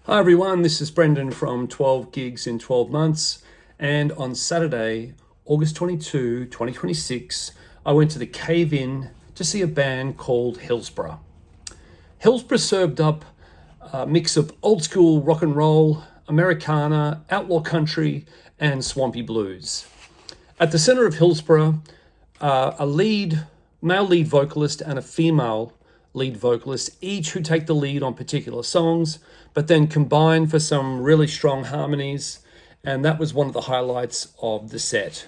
Hi everyone, this is Brendan from 12 Gigs in 12 Months, and on Saturday, August 22, 2026, I went to the Cave In to see a band called Hillsborough. Hillsborough served up a mix of old school rock and roll, Americana, outlaw country, and swampy blues. At the center of Hillsborough, male lead vocalist and a female lead vocalist, each who take the lead on particular songs, but then combine for some really strong harmonies, and that was one of the highlights of the set.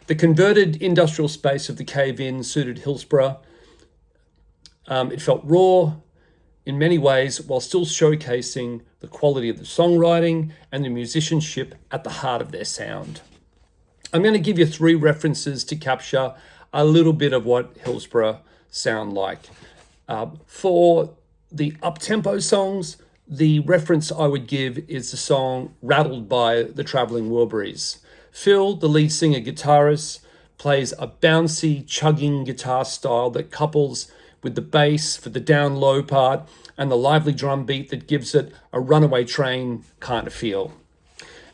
The converted industrial space of the Cave In suited Hillsborough. It felt raw in many ways, while still showcasing the quality of the songwriting and the musicianship at the heart of their sound. I'm going to give you 3 references to capture a little bit of what Hillsborough sound like. For the up-tempo songs, the reference I would give is the song Rattled by the Traveling Wilburys. Phil, the lead singer guitarist, plays a bouncy, chugging guitar style that couples with the bass for the down-low part and the lively drum beat that gives it a runaway train kind of feel.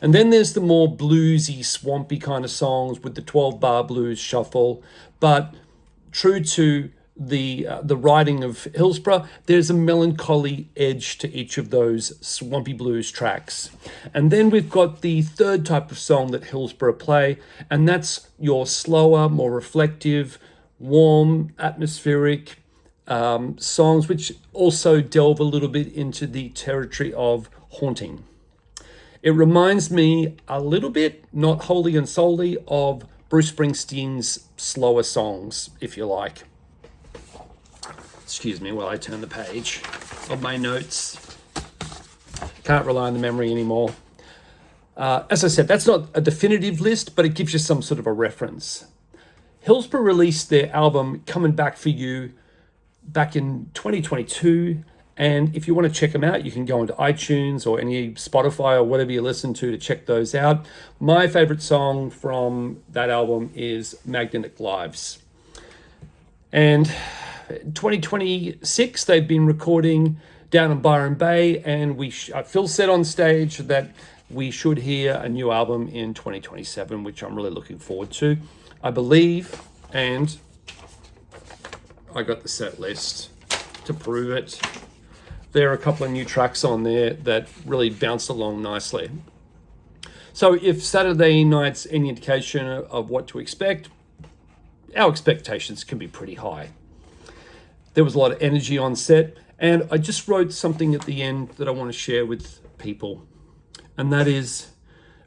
And then there's the more bluesy, swampy kind of songs with the 12-bar blues shuffle, but true to the writing of Hillsborough, there's a melancholy edge to each of those swampy blues tracks. And then we've got the third type of song that Hillsborough play, and that's your slower, more reflective, warm, atmospheric songs, which also delve a little bit into the territory of haunting. It reminds me a little bit, not wholly and solely, of Bruce Springsteen's slower songs, if you like. Excuse me while I turn the page of my notes. Can't rely on the memory anymore. As I said, that's not a definitive list, but it gives you some sort of a reference. Hillsborough released their album Comin Back For You back in 2022. And if you want to check them out, you can go into iTunes or any Spotify or whatever you listen to check those out. My favorite song from that album is Magnetic Lives. And 2026, they've been recording down in Byron Bay, and Phil said on stage that we should hear a new album in 2027, which I'm really looking forward to. I believe, and I got the set list to prove it. There are a couple of new tracks on there that really bounced along nicely. So if Saturday night's any indication of what to expect, our expectations can be pretty high. There was a lot of energy on set, and I just wrote something at the end that I want to share with people. And that is,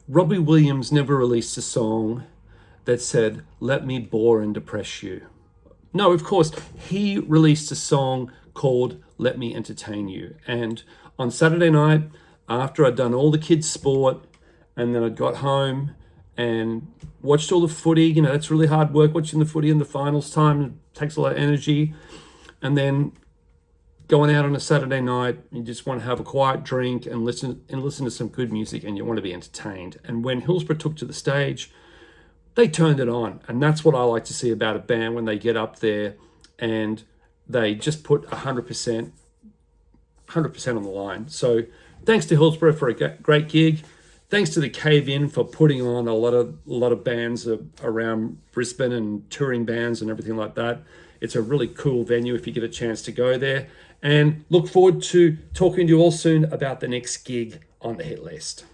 Robbie Williams never released a song that said, "Let me bore and depress you." No, of course, he released a song called "Let Me Entertain You." And on Saturday night, after I'd done all the kids' sport, and then I got home and watched all the footy, that's really hard work watching the footy in the finals time. It takes a lot of energy. And then going out on a Saturday night, you just want to have a quiet drink and listen to some good music, and you want to be entertained. And when Hillsborough took to the stage, they turned it on. And that's what I like to see about a band, when they get up there and they just put 100% on the line. So thanks to Hillsborough for a great gig. Thanks to the Cave In for putting on a lot of bands around Brisbane and touring bands and everything like that. It's a really cool venue if you get a chance to go there. And look forward to talking to you all soon about the next gig on the hit list.